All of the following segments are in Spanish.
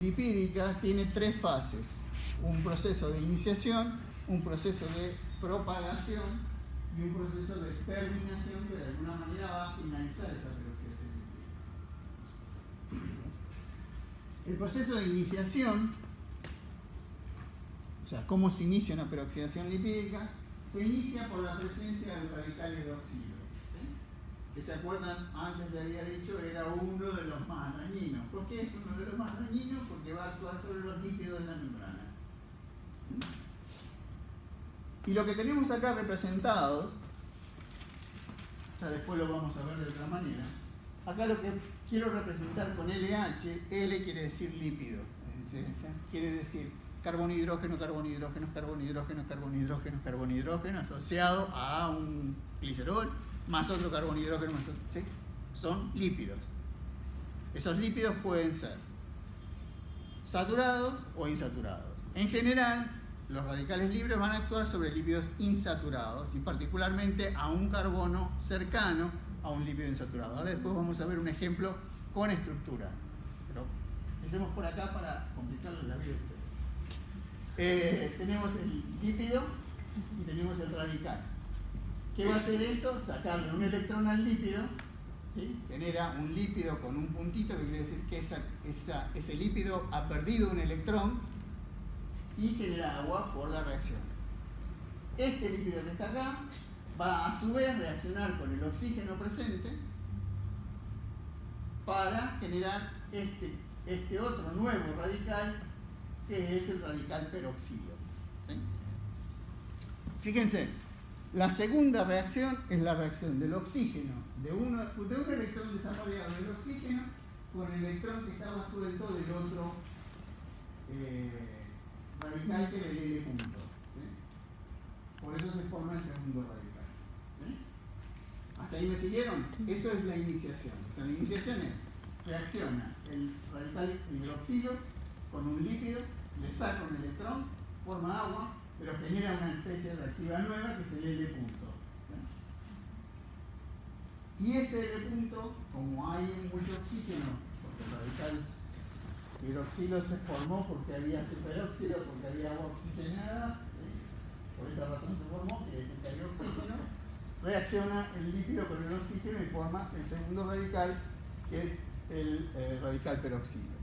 lipídica tiene tres fases: un proceso de iniciación, un proceso de propagación y un proceso de terminación que de alguna manera va a finalizar esa peroxidación lipídica. El proceso de iniciación, o sea, cómo se inicia una peroxidación lipídica, se inicia por la presencia del radical hidroxilo. Que se acuerdan, antes le había dicho, era uno de los más dañinos. ¿Por qué es uno de los más dañinos? Porque va a actuar sobre los lípidos de la membrana. Y lo que tenemos acá representado, ya después lo vamos a ver de otra manera, acá lo que quiero representar con LH, L quiere decir lípido, quiere decir carbono, hidrógeno, carbono, hidrógeno, carbono, hidrógeno, carbono, hidrógeno, carbono, hidrógeno, asociado a un glicerol, más otro carbono, hidrógeno, más otro, ¿sí? Son lípidos. Esos lípidos pueden ser saturados o insaturados. En general, los radicales libres van a actuar sobre lípidos insaturados y particularmente a un carbono cercano a un lípido insaturado. Ahora después vamos a ver un ejemplo con estructura. Pero empecemos por acá para complicarle la vida a ustedes. Tenemos el lípido y tenemos el radical. ¿Qué va a hacer esto? Sacarle un electrón al lípido, ¿sí? Genera un lípido con un puntito, que quiere decir que ese lípido ha perdido un electrón y genera agua por la reacción. Este lípido que está acá va a su vez reaccionar con el oxígeno presente para generar este otro nuevo radical, que es el radical peroxilo. ¿Sí? Fíjense, la segunda reacción es la reacción del oxígeno, de un electrón desarrollado del oxígeno con el electrón que estaba suelto del otro radical, que era el L punto. ¿Sí? Por eso se forma el segundo radical. ¿Sí? ¿Hasta ahí me siguieron? Eso es la iniciación. O sea, la iniciación es: reacciona el radical hidroxilo con un lípido, le saca un electrón, forma agua, pero genera una especie reactiva nueva que es el L punto. ¿Sí? Y ese L punto, como hay mucho oxígeno, porque el radical hidroxilo se formó porque había superóxido, porque había agua oxigenada, ¿sí? Por esa razón se formó, quiere decir que había oxígeno, reacciona el lípido con el oxígeno y forma el segundo radical, que es el radical peroxilo.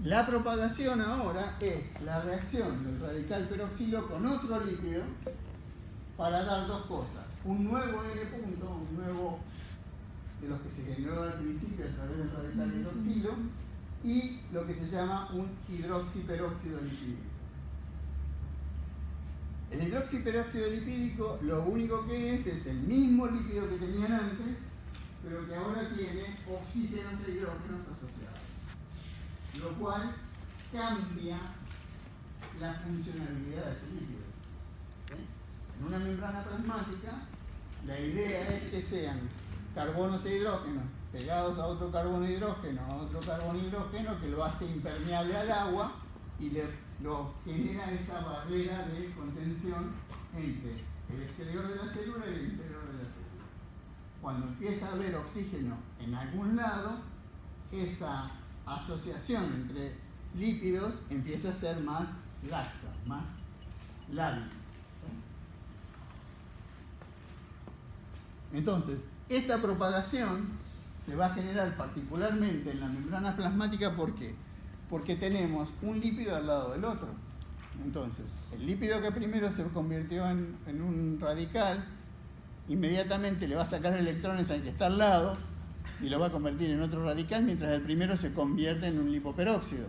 La propagación ahora es la reacción del radical peroxilo con otro lípido para dar dos cosas: un nuevo L punto, un nuevo de los que se generó al principio a través del radical hidroxilo, y lo que se llama un hidroxiperóxido lipídico. El hidroxiperóxido lipídico lo único que es el mismo lípido que tenían antes, pero que ahora tiene oxígenos e hidrógenos asociados, lo cual cambia la funcionalidad de ese lípido. ¿Sí? En una membrana plasmática, la idea es que sean carbonos e hidrógenos pegados a otro carbono e hidrógeno, a otro carbono e hidrógeno, que lo hace impermeable al agua y lo genera esa barrera de contención entre el exterior de la célula y el interior de la célula. Cuando empieza a haber oxígeno en algún lado, esa asociación entre lípidos empieza a ser más laxa, más lábil. Entonces, esta propagación se va a generar particularmente en la membrana plasmática. ¿Por qué? Porque tenemos un lípido al lado del otro. Entonces, el lípido que primero se convirtió en un radical, inmediatamente le va a sacar electrones al que está al lado y lo va a convertir en otro radical, mientras el primero se convierte en un lipoperóxido.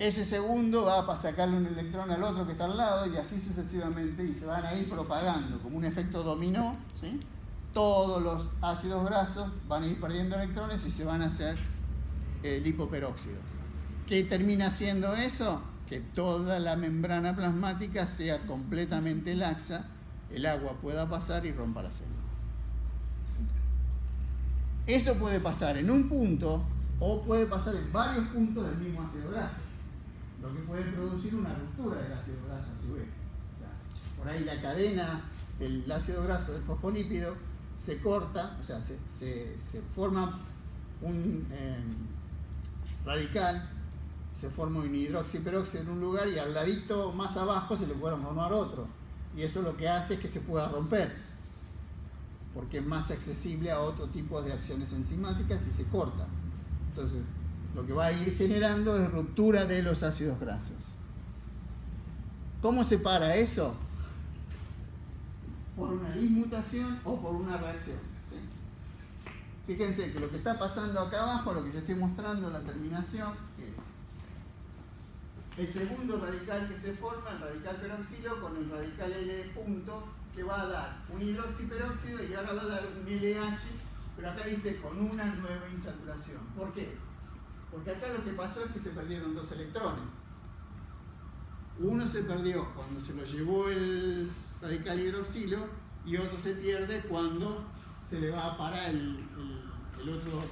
Ese segundo va a sacarle un electrón al otro que está al lado, y así sucesivamente, y se van a ir propagando como un efecto dominó, ¿sí? Todos los ácidos grasos van a ir perdiendo electrones y se van a hacer lipoperóxidos. ¿Qué termina haciendo eso? Que toda la membrana plasmática sea completamente laxa, el agua pueda pasar y rompa la célula. Eso puede pasar en un punto o puede pasar en varios puntos del mismo ácido graso, lo que puede producir una ruptura del ácido graso a su vez. O sea, por ahí la cadena del ácido graso, del fosfolípido, se corta, o sea, se forma un radical, se forma un hidroxiperóxido en un lugar y al ladito más abajo se le puede formar otro. Y eso lo que hace es que se pueda romper, porque es más accesible a otro tipo de acciones enzimáticas y se corta. Entonces, lo que va a ir generando es ruptura de los ácidos grasos. ¿Cómo se para eso? Por una dismutación o por una reacción. ¿Sí? Fíjense que lo que está pasando acá abajo, lo que yo estoy mostrando en la terminación, es el segundo radical que se forma, el radical peroxilo, con el radical L punto, que va a dar un hidroxiperóxido y ahora va a dar un LH, pero acá dice con una nueva insaturación. ¿Por qué? Porque acá lo que pasó es que se perdieron dos electrones. Uno se perdió cuando se lo llevó el radical hidroxilo y otro se pierde cuando se le va a parar el otro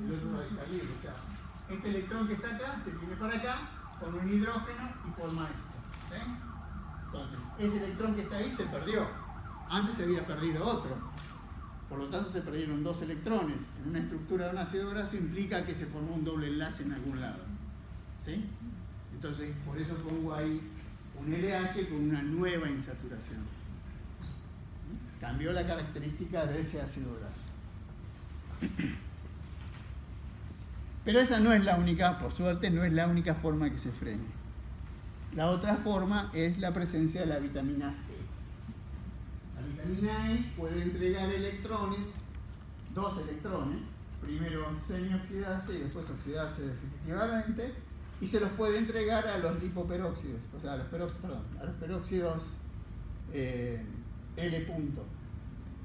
radical hidro. O sea, este electrón que está acá se viene para acá con un hidrógeno y forma esto. ¿Sí? Entonces, ese electrón que está ahí se perdió. Antes se había perdido otro. Por lo tanto, se perdieron dos electrones. En una estructura de un ácido graso implica que se formó un doble enlace en algún lado. ¿Sí? Entonces, por eso pongo ahí un LH con una nueva insaturación. Cambió la característica de ese ácido graso. Pero esa no es la única, por suerte, no es la única forma que se frene. La otra forma es la presencia de la vitamina E. La vitamina E puede entregar electrones, dos electrones, primero semioxidarse y después oxidarse definitivamente, y se los puede entregar a los lipoperóxidos, o sea, a los peróxidos L punto.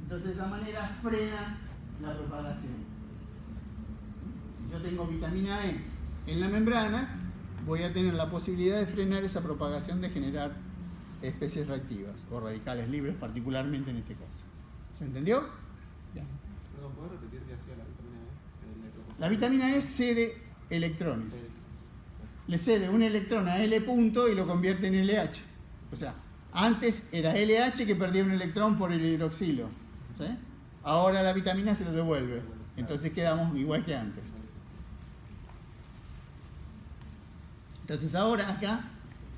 Entonces, de esa manera frena la propagación. Si yo tengo vitamina E en la membrana, voy a tener la posibilidad de frenar esa propagación de generar especies reactivas o radicales libres, particularmente en este caso. ¿Se entendió? Ya. Perdón, ¿puedo repetir qué hacía la vitamina E? La vitamina E cede electrones. Le cede un electrón a L punto y lo convierte en LH. O sea, antes era LH que perdía un electrón por el hidroxilo. ¿Sí? Ahora la vitamina se lo devuelve. Entonces quedamos igual que antes. Entonces ahora acá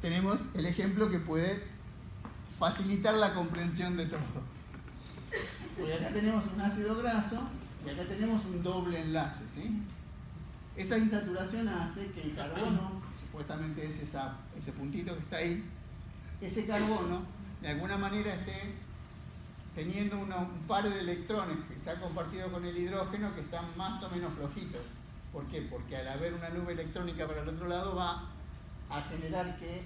tenemos el ejemplo que puede facilitar la comprensión de todo. Porque acá tenemos un ácido graso y acá tenemos un doble enlace, ¿sí? Esa insaturación hace que el carbono, supuestamente es ese puntito que está ahí, ese carbono de alguna manera esté teniendo un par de electrones que está compartido con el hidrógeno que están más o menos flojitos. ¿Por qué? Porque al haber una nube electrónica para el otro lado va a generar que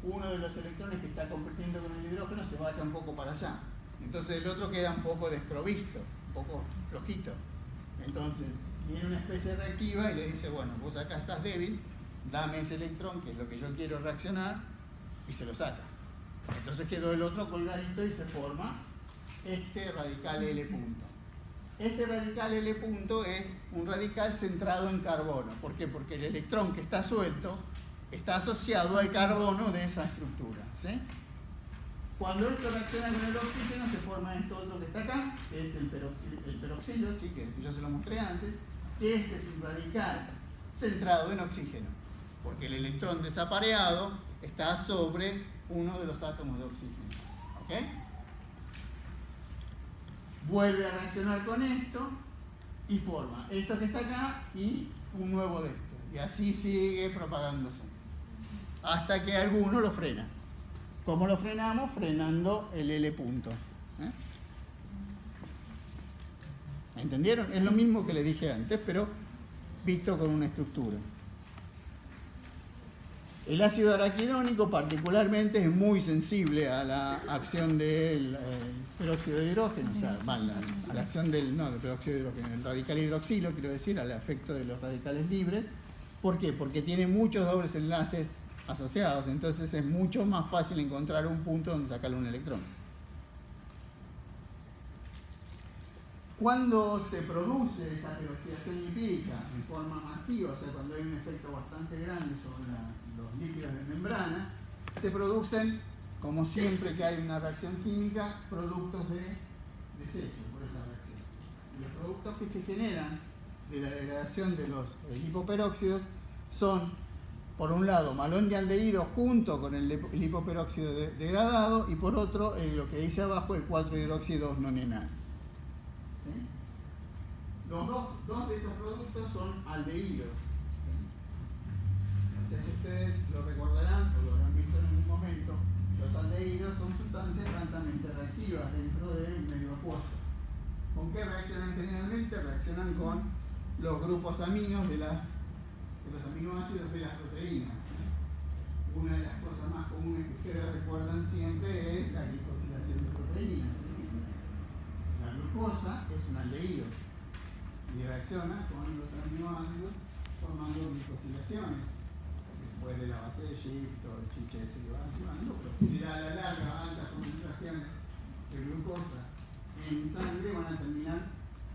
uno de los electrones que está compartiendo con el hidrógeno se vaya un poco para allá. Entonces el otro queda un poco desprovisto, un poco flojito. Entonces viene una especie reactiva y le dice, bueno, vos acá estás débil, dame ese electrón, que es lo que yo quiero reaccionar, y se lo saca. Entonces quedó el otro colgadito y se forma este radical L punto. Este radical L punto es un radical centrado en carbono. ¿Por qué? Porque el electrón que está suelto está asociado al carbono de esa estructura. ¿Sí? Cuando esto reacciona con el oxígeno se forma esto otro que está acá, que es el peroxilo, ¿sí? Que yo se lo mostré antes. Este es un radical centrado en oxígeno, porque el electrón desapareado está sobre uno de los átomos de oxígeno. ¿Ok? Vuelve a reaccionar con esto y forma esto que está acá y un nuevo de esto. Y así sigue propagándose. Hasta que alguno lo frena. ¿Cómo lo frenamos? Frenando el L punto. ¿Entendieron? Es lo mismo que les dije antes, pero visto con una estructura. El ácido araquidónico particularmente es muy sensible a la acción del peróxido de hidrógeno, o sea, a la acción del peróxido de hidrógeno, el radical hidroxilo, quiero decir, al efecto de los radicales libres. ¿Por qué? Porque tiene muchos dobles enlaces asociados, entonces es mucho más fácil encontrar un punto donde sacarle un electrón. Cuando se produce esa peroxidación lipídica en forma masiva, o sea, cuando hay un efecto bastante grande sobre los lípidos de membrana, se producen, como siempre que hay una reacción química, productos de desecho por esa reacción. Y los productos que se generan de la degradación de los lipoperóxidos son, por un lado, malondialdehído junto con el lipoperóxido degradado, y por otro, lo que dice abajo, el 4-hidroxi-2 nonenal. ¿Sí? Los dos de esos productos son aldehídos. No sé si ustedes lo recordarán o lo habrán visto en algún momento. Los aldehídos son sustancias altamente reactivas dentro del medio acuoso. ¿Con qué reaccionan generalmente? Reaccionan con los grupos aminos de los aminoácidos de las proteínas. Una de las cosas más comunes que ustedes recuerdan siempre es la glicosilación de proteínas. La glucosa es un aldehído y reacciona con los aminoácidos formando glicosilaciones. Después de la base de Schiff, todo el chiche se va activando, pero si a la larga, altas concentraciones de glucosa en sangre van a terminar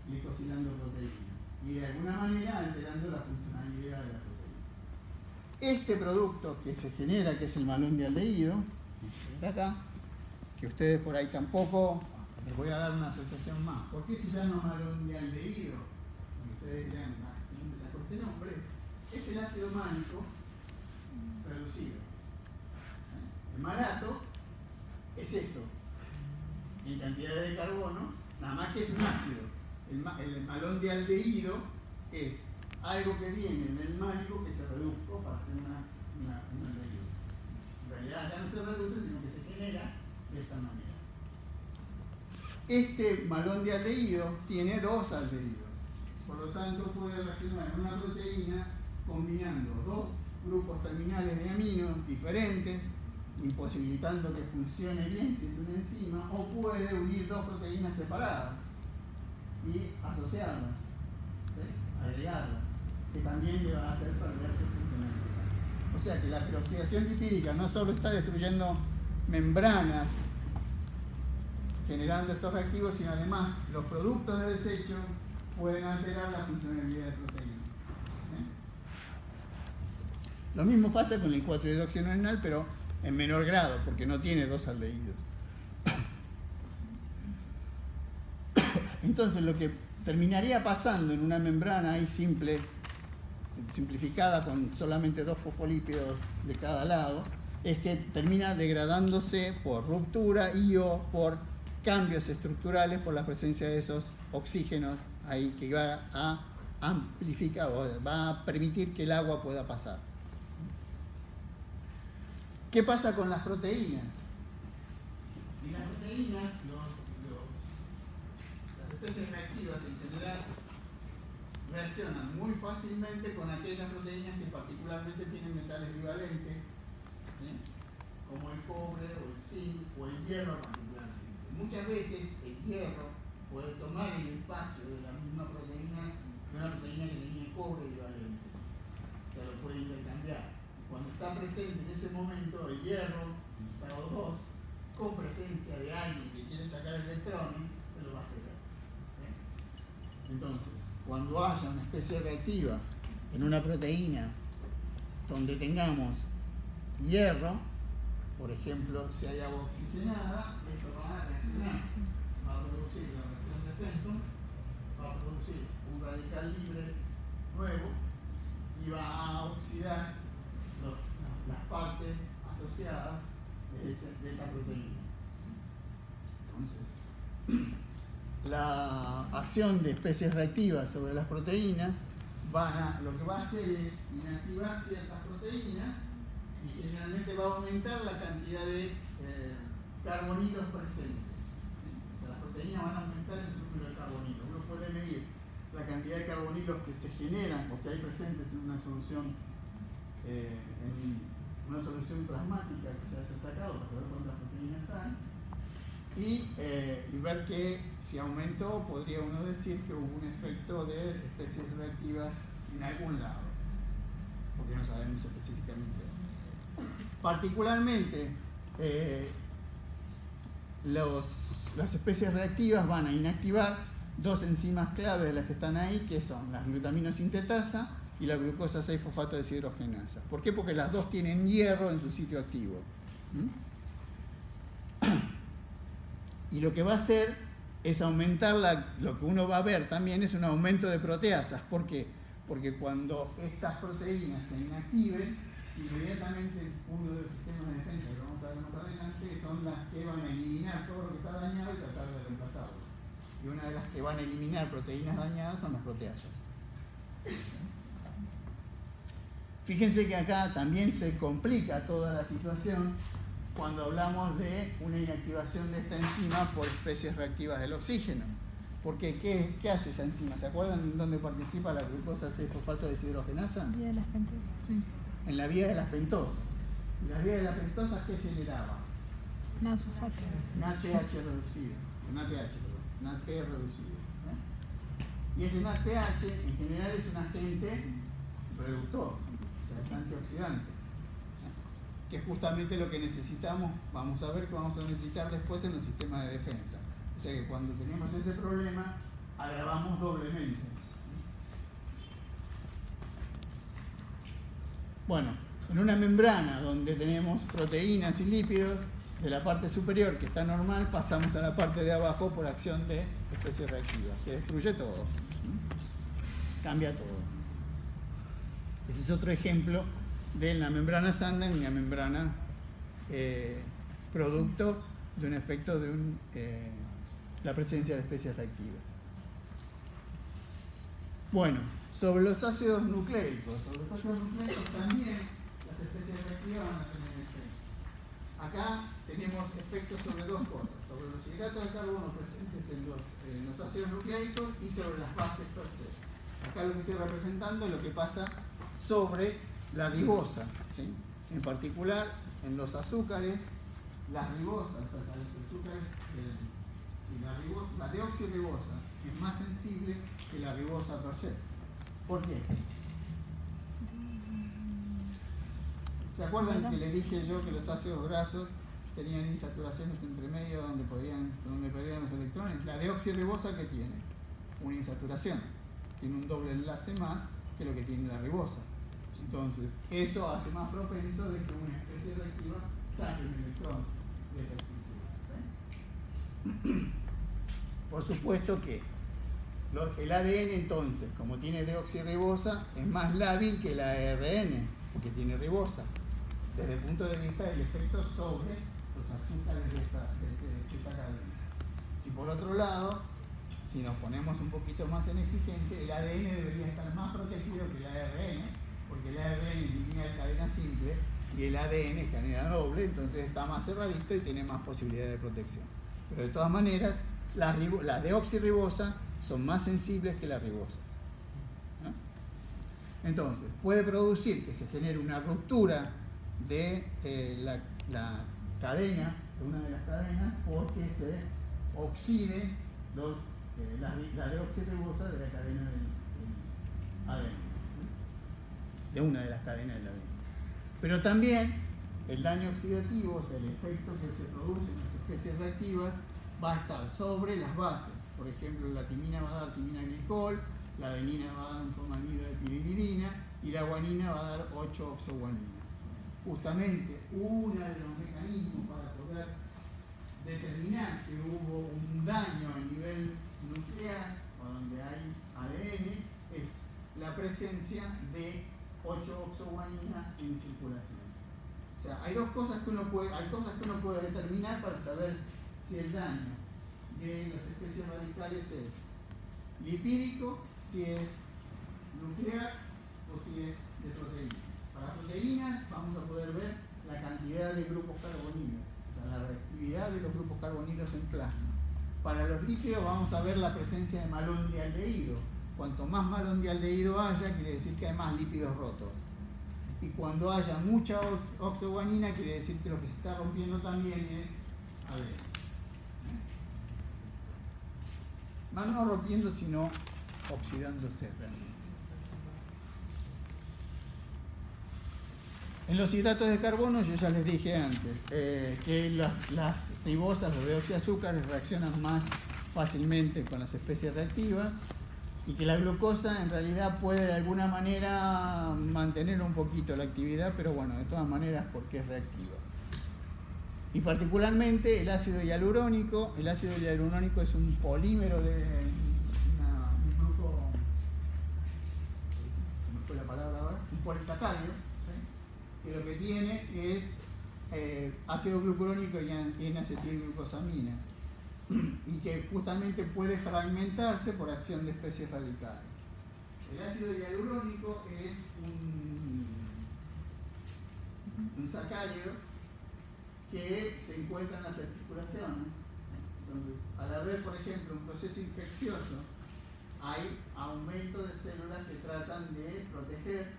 glicosilando proteínas y de alguna manera alterando la funcionalidad de la proteína. Este producto que se genera, que es el malondialdehído, de acá, que ustedes por ahí tampoco, les voy a dar una asociación más. ¿Por qué se llama malondialdehído? Ustedes dirán, ¿dónde sacó este nombre? Es el ácido málico reducido. El malato es eso, en cantidades de carbono, nada más que es un ácido. El malondialdehído es algo que viene del málico que se redujo para hacer un aldehído. En realidad acá no se reduce, sino que se genera de esta manera. Este malondialdehído tiene dos aldehídos, por lo tanto puede reaccionar en una proteína combinando dos grupos terminales de aminos diferentes, imposibilitando que funcione bien si es una enzima, o puede unir dos proteínas separadas y asociarlas, ¿sí? Agregarlas, que también le va a hacer perder su funcionalidad. O sea que la peroxidación lipídica no solo está destruyendo membranas generando estos reactivos, sino además los productos de desecho pueden alterar la funcionalidad de proteínas. Lo mismo pasa con el 4-hidroxinonenal, pero en menor grado, porque no tiene dos aldehídos. Entonces, lo que terminaría pasando en una membrana ahí simplificada con solamente dos fosfolípidos de cada lado, es que termina degradándose por ruptura y o por cambios estructurales por la presencia de esos oxígenos ahí que va a amplificar o va a permitir que el agua pueda pasar. ¿Qué pasa con las proteínas? Y las proteínas, las especies reactivas en general, reaccionan muy fácilmente con aquellas proteínas que particularmente tienen metales bivalentes, ¿sí? Como el cobre o el zinc o el hierro particularmente. Muchas veces el hierro puede tomar el espacio de la misma proteína, de una proteína que tenía cobre bivalente. O sea, lo puede intercambiar. Cuando está presente en ese momento el hierro, en estado 2, con presencia de alguien que quiere sacar electrones, se lo va a ceder. Entonces, cuando haya una especie reactiva en una proteína donde tengamos hierro, por ejemplo, si hay agua oxigenada, eso va a reaccionar, va a producir la reacción de Fenton, va a producir un radical libre nuevo y va a oxidar las partes asociadas de esa proteína. Entonces, la acción de especies reactivas sobre las proteínas lo que va a hacer es inactivar ciertas proteínas y generalmente va a aumentar la cantidad de carbonilos presentes. ¿Sí? O sea, las proteínas van a aumentar el número de carbonilos. Uno puede medir la cantidad de carbonilos que se generan o que hay presentes en una solución plasmática que se haya sacado para ver cuántas proteínas hay y ver que si aumentó podría uno decir que hubo un efecto de especies reactivas en algún lado, porque no sabemos específicamente. Particularmente las especies reactivas van a inactivar dos enzimas clave de las que están ahí, que son la glutaminosintetasa y la glucosa 6-fosfato deshidrogenasa. ¿Por qué? Porque las dos tienen hierro en su sitio activo. Y lo que va a hacer es aumentar lo que uno va a ver también es un aumento de proteasas. ¿Por qué? Porque cuando estas proteínas se inactiven, inmediatamente uno de los sistemas de defensa que vamos a ver más adelante son las que van a eliminar todo lo que está dañado y tratar de reemplazarlo. Y una de las que van a eliminar proteínas dañadas son las proteasas. Fíjense que acá también se complica toda la situación cuando hablamos de una inactivación de esta enzima por especies reactivas del oxígeno. Porque, ¿qué hace esa enzima? ¿Se acuerdan en dónde participa la glucosa 6-fosfato deshidrogenasa? Vía de las pentosas. Sí. En la vía de las pentosas. ¿Y la vía de las pentosas qué generaba? NAD-fosfato. NADPH reducido. NADP reducido. Y ese NADPH en general es un agente reductor, o sea, es antioxidante, que es justamente lo que necesitamos, vamos a ver que vamos a necesitar después en los sistemas de defensa. O sea que cuando tenemos ese problema, agravamos doblemente. Bueno, en una membrana donde tenemos proteínas y lípidos, de la parte superior que está normal, pasamos a la parte de abajo por acción de especies reactivas, que destruye todo, cambia todo. Ese es otro ejemplo de la membrana Sanden, una membrana producto de un efecto de la presencia de especies reactivas. Bueno, sobre los ácidos nucleicos. También las especies reactivas van a tener efecto. Acá tenemos efectos sobre dos cosas, sobre los hidratos de carbono presentes en los ácidos nucleicos y sobre las bases per se. Acá lo que estoy representando es lo que pasa sobre la ribosa, ¿sí? En particular en los azúcares, las ribosas, o sea, los azúcares, la deoxirribosa es más sensible que la ribosa per se. ¿Por qué? ¿Se acuerdan que le dije yo que los ácidos grasos tenían insaturaciones entre medio donde perdían los electrones? La deoxirribosa, ¿qué tiene? Una insaturación. Tiene un doble enlace más que lo que tiene la ribosa. Entonces, eso hace más propenso de que una especie reactiva saque un electrón de esa estructura. ¿Sí? Por supuesto que el ADN, entonces, como tiene deoxirribosa, es más lábil que el ARN, porque tiene ribosa, desde el punto de vista del efecto sobre los azúcares de esa cadena. Y por otro lado, si nos ponemos un poquito más en exigente, el ADN debería estar más protegido que el ARN, porque el ARN es lineal cadena simple y el ADN es cadena doble, entonces está más cerradito y tiene más posibilidad de protección. Pero de todas maneras, la deoxirribosa son más sensibles que la ribosa, ¿no? Entonces, puede producir que se genere una ruptura de la cadena, de una de las cadenas, porque se oxide la deoxirribosa de la cadena del ADN, ¿no? De una de las cadenas del ADN. Pero también el daño oxidativo, o sea, el efecto que se produce en las especies reactivas, va a estar sobre las bases. Por ejemplo, la timina va a dar timina-glicol, la adenina va a dar un formaldehído de pirimidina y la guanina va a dar 8-oxoguanina. Justamente uno de los mecanismos para poder determinar que hubo un daño a nivel nuclear o donde hay ADN es la presencia de 8-oxoguanina en circulación. O sea, hay cosas que uno puede determinar para saber si el daño de las especies radicales es lipídico, si es nuclear o si es de proteína. Para proteínas vamos a poder ver la cantidad de grupos carbonilos, o sea, la reactividad de los grupos carbonilos en plasma. Para los lípidos vamos a ver la presencia de malondialdehído. Cuanto más malondialdehído haya, quiere decir que hay más lípidos rotos. Y cuando haya mucha oxoguanina, quiere decir que lo que se está rompiendo también es ADN. No rompiendo, sino oxidándose realmente. En los hidratos de carbono, yo ya les dije antes, que las ribosas, los deoxiazúcares, reaccionan más fácilmente con las especies reactivas y que la glucosa en realidad puede de alguna manera mantener un poquito la actividad, pero bueno, de todas maneras porque es reactiva. Y particularmente el ácido hialurónico. El ácido hialurónico es un polímero de un grupo, ¿cómo fue la palabra ahora? Un polisacárido, ¿sí? Que lo que tiene es ácido glucurónico y N-acetilglucosamina, y que justamente puede fragmentarse por acción de especies radicales. El ácido hialurónico es un sacárido que se encuentra en las articulaciones. Entonces, al haber, por ejemplo, un proceso infeccioso, hay aumento de células que tratan de proteger,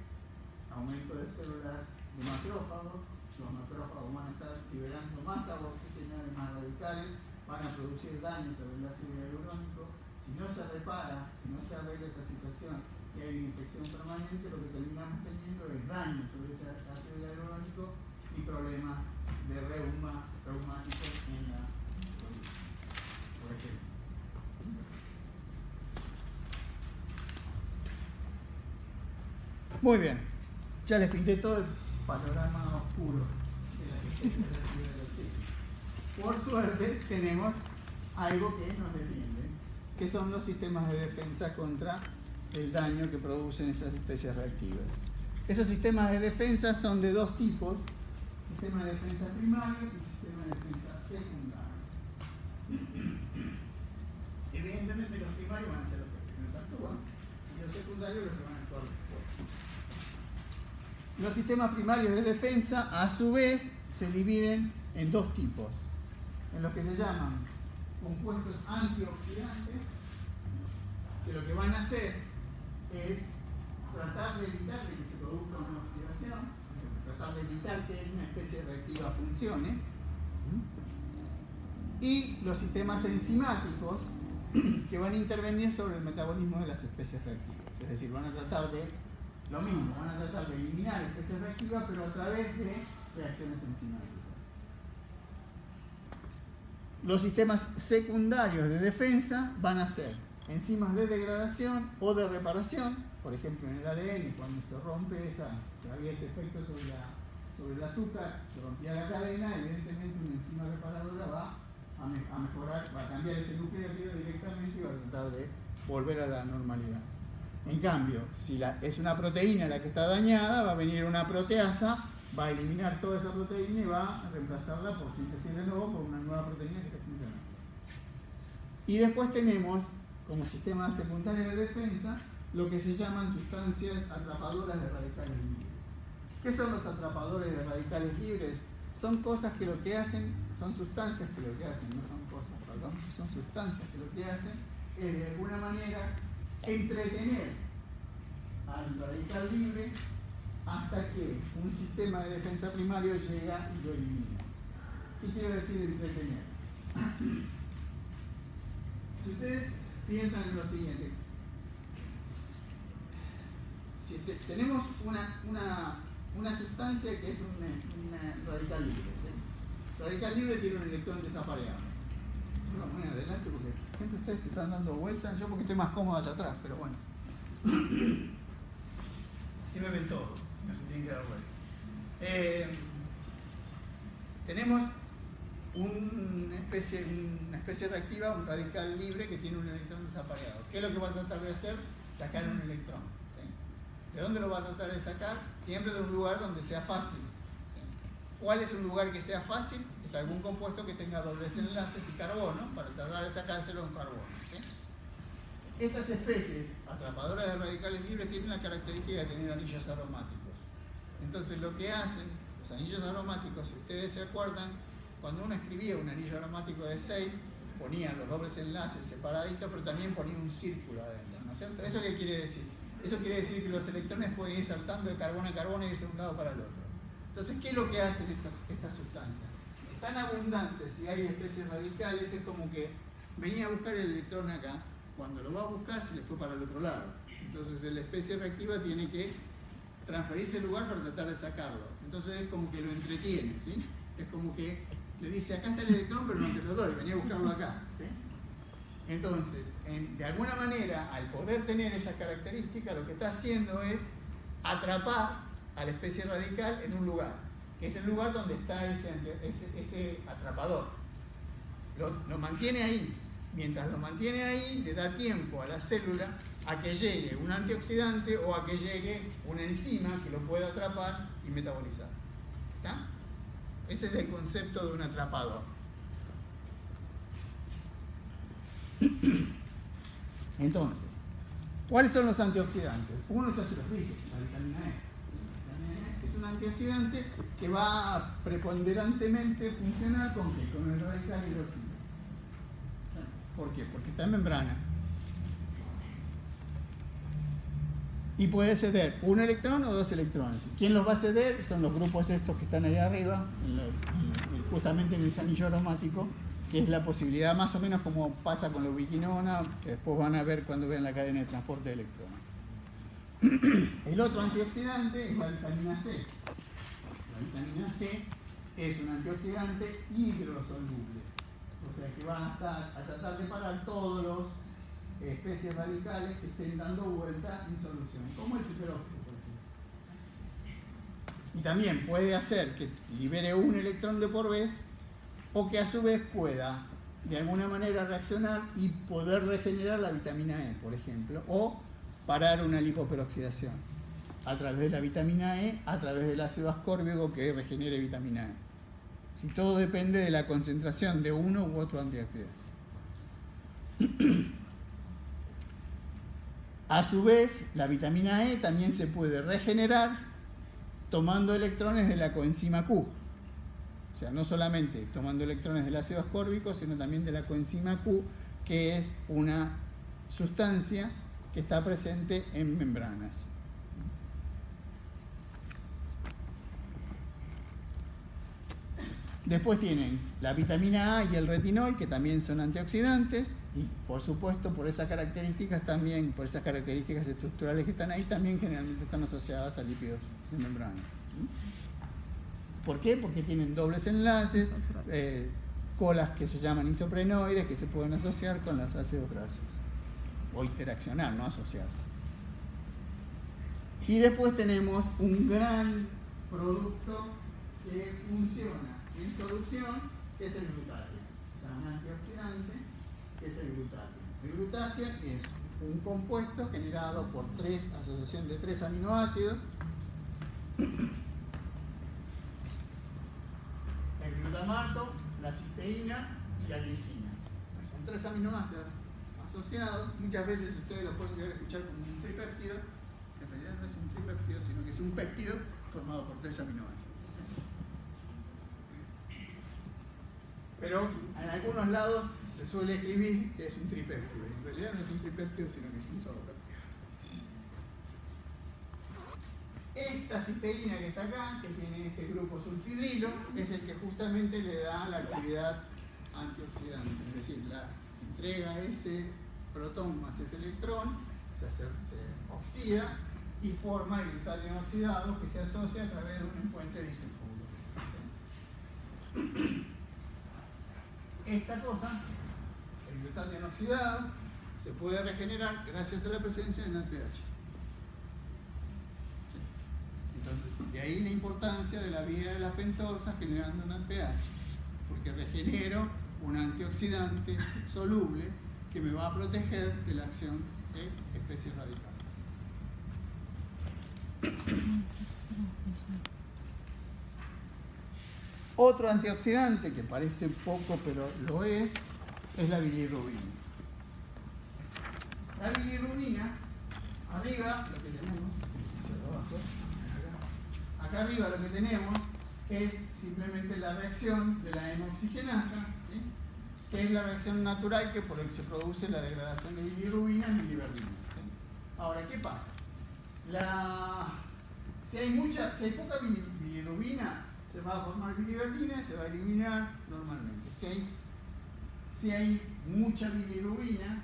aumento de células de macrófagos. Los macrófagos van a estar liberando más agua oxigenada y más radicales, van a producir daño sobre el ácido hialurónico. Si no se repara, si no se arregla esa situación y hay una infección permanente, lo que terminamos teniendo es daño sobre ese ácido hialurónico y problemas de reumáticos en la rodilla, por ejemplo. Muy bien, ya les pinté todo el panorama oscuro de la especie reactiva del oxígeno. Por suerte tenemos algo que nos defiende, que son los sistemas de defensa contra el daño que producen esas especies reactivas. Esos sistemas de defensa son de dos tipos: sistema de defensa primario y sistema de defensa secundario. Evidentemente los primarios van a ser los que primero actúan y los secundarios los que van a actuar después. Los sistemas primarios de defensa, a su vez, se dividen en dos tipos, en los que se llaman compuestos antioxidantes, que lo que van a hacer es tratar de evitar que se produzca una oxidación, tratar de evitar que una especie reactiva funcione. Y los sistemas enzimáticos, que van a intervenir sobre el metabolismo de las especies reactivas. Es decir, van a tratar de lo mismo, van a tratar de eliminar especies reactivas, pero a través de reacciones enzimáticas. Los sistemas secundarios de defensa van a ser enzimas de degradación o de reparación. Por ejemplo, en el ADN, cuando se rompe que había ese efecto sobre el azúcar, se rompía la cadena, evidentemente una enzima reparadora va a mejorar, va a cambiar ese nucleótido directamente y va a tratar de volver a la normalidad. En cambio, si es una proteína la que está dañada, va a venir una proteasa, va a eliminar toda esa proteína y va a reemplazarla por síntesis de nuevo por una nueva proteína que está funcionando. Y después tenemos, como sistema secundario de defensa, lo que se llaman sustancias atrapadoras de radicales libres. ¿Qué son los atrapadores de radicales libres? Son cosas que lo que hacen, son sustancias que lo que hacen, no son cosas, perdón, son sustancias que lo que hacen es de alguna manera entretener al radical libre hasta que un sistema de defensa primario llega y lo elimina. ¿Qué quiero decir entretener? Si ustedes piensan en lo siguiente, si tenemos una sustancia que es un radical libre, ¿sí? Radical libre tiene un electrón desapareado. Vamos a poner adelante porque siempre ustedes se están dando vueltas, yo porque estoy más cómodo allá atrás, pero bueno. Así me ven todos, no se tienen que dar vuelta. Tenemos una especie reactiva, un radical libre que tiene un electrón desapareado. ¿Qué es lo que va a tratar de hacer? Sacar un electrón. ¿Sí? ¿De dónde lo va a tratar de sacar? Siempre de un lugar donde sea fácil. ¿Sí? ¿Cuál es un lugar que sea fácil? Es algún compuesto que tenga dobles enlaces y carbono para tratar de sacárselo a un carbono. ¿Sí? Estas especies atrapadoras de radicales libres tienen la característica de tener anillos aromáticos. Entonces lo que hacen, los anillos aromáticos, si ustedes se acuerdan, cuando uno escribía un anillo aromático de 6, ponían los dobles enlaces separaditos, pero también ponía un círculo adentro, ¿no es cierto? ¿Eso qué quiere decir? Eso quiere decir que los electrones pueden ir saltando de carbono a carbono y irse de un lado para el otro. Entonces, ¿qué es lo que hacen estas sustancias? Si están abundantes y hay especies radicales, es como que venía a buscar el electrón acá, cuando lo va a buscar se le fue para el otro lado. Entonces la especie reactiva tiene que transferirse el lugar para tratar de sacarlo. Entonces es como que lo entretiene, ¿sí? Es como que le dice, acá está el electrón, pero no te lo doy, vení a buscarlo acá, ¿sí? Entonces, de alguna manera, al poder tener esa característica, lo que está haciendo es atrapar a la especie radical en un lugar. que es el lugar donde está ese atrapador. Lo mantiene ahí. Mientras lo mantiene ahí, le da tiempo a la célula a que llegue un antioxidante o a que llegue una enzima que lo pueda atrapar y metabolizar. ¿Está? Ese es el concepto de un atrapador. Entonces, ¿cuáles son los antioxidantes? Uno ya se los dije, la vitamina E. La vitamina E es un antioxidante que va a preponderantemente funcionar ¿con qué? Con el radical hidroxilo. ¿Por qué? Porque está en membrana. Y puede ceder un electrón o dos electrones. ¿Quién los va a ceder? Son los grupos estos que están ahí arriba, justamente en el anillo aromático, que es la posibilidad más o menos como pasa con la ubiquinona, que después van a ver cuando vean la cadena de transporte de electrones. El otro antioxidante es la vitamina C. La vitamina C es un antioxidante hidrosoluble. O sea que va a tratar de parar todos los especies radicales que estén dando vuelta en solución, como el superóxido, por ejemplo. Y también puede hacer que libere un electrón de por vez, o que a su vez pueda de alguna manera reaccionar y poder regenerar la vitamina E, por ejemplo, o parar una lipoperoxidación a través de la vitamina E, a través del ácido ascórbico que regenere vitamina E. Si todo depende de la concentración de uno u otro antioxidante. A su vez, la vitamina E también se puede regenerar tomando electrones de la coenzima Q. O sea, no solamente tomando electrones del ácido ascórbico, sino también de la coenzima Q, que es una sustancia que está presente en membranas. Después tienen la vitamina A y el retinol, que también son antioxidantes, y por supuesto por esas características también, por esas características estructurales que están ahí, también generalmente están asociadas a lípidos de membrana. ¿Por qué? Porque tienen dobles enlaces, colas que se llaman isoprenoides, que se pueden asociar con los ácidos grasos, o interaccionar, no asociarse. Y después tenemos un gran producto que funciona en solución, que es el glutatio. O sea, un antioxidante, que es el glutatio. El glutatio es un compuesto generado por asociación de 3 aminoácidos. El glutamato, la cisteína y la glicina. Son 3 aminoácidos asociados. Muchas veces ustedes lo pueden llegar a escuchar como un tripéptido. En realidad no es un tripéptido, sino que es un péptido formado por 3 aminoácidos. Pero en algunos lados se suele escribir que es un tripéptido. En realidad no es un tripéptido, sino que es un solo péptido. Esta cisteína que está acá, que tiene este grupo sulfidrilo, es el que justamente le da la actividad antioxidante. Es decir, la entrega ese protón más ese electrón, o sea, se oxida y forma el glutatión oxidado que se asocia a través de un puente disulfuro. Esta cosa, el glutatión oxidado, se puede regenerar gracias a la presencia de NADPH. Entonces, de ahí la importancia de la vía de la pentosa generando NADPH, porque regenero un antioxidante soluble que me va a proteger de la acción de especies radicales. Otro antioxidante que parece poco pero lo es la bilirrubina. La bilirrubina, arriba lo que tenemos, acá arriba lo que tenemos es simplemente la reacción de la hemooxigenasa, ¿sí? Que es la reacción natural que por la que se produce la degradación de bilirrubina en biliverdina. ¿Sí? Ahora, ¿qué pasa? Si hay poca bilirrubina, se va a formar biliverdina y se va a eliminar normalmente. Si hay mucha biliverdina,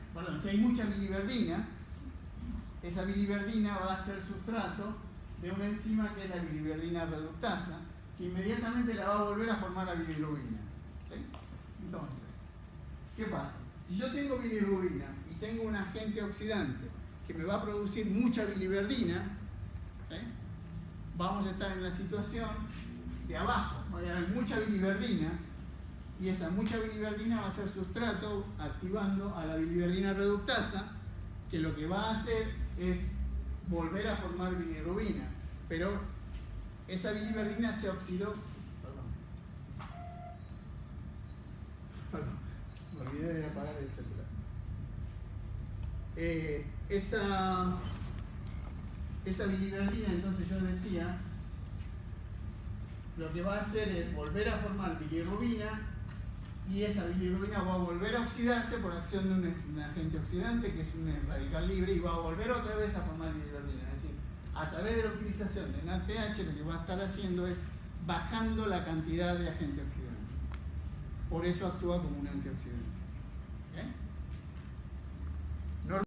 esa biliverdina va a ser sustrato de una enzima que es la biliverdina reductasa, que inmediatamente la va a volver a formar la bilirrubina. ¿Sí? Entonces, ¿qué pasa? Si yo tengo bilirrubina y tengo un agente oxidante que me va a producir mucha biliverdina, ¿sí? Vamos a estar en la situación de abajo, va a haber mucha biliverdina, y esa mucha biliverdina va a ser sustrato activando a la biliverdina reductasa, que lo que va a hacer es volver a formar bilirrubina, pero esa biliverdina se oxidó. Perdón, me olvidé de apagar el celular. Esa biliverdina, entonces yo decía, lo que va a hacer es volver a formar bilirrubina, y esa bilirrubina va a volver a oxidarse por acción de un agente oxidante, que es un radical libre, y va a volver otra vez a formar bilirrubina. Es decir, a través de la utilización de NADPH, lo que va a estar haciendo es bajando la cantidad de agente oxidante. Por eso actúa como un antioxidante. ¿Okay?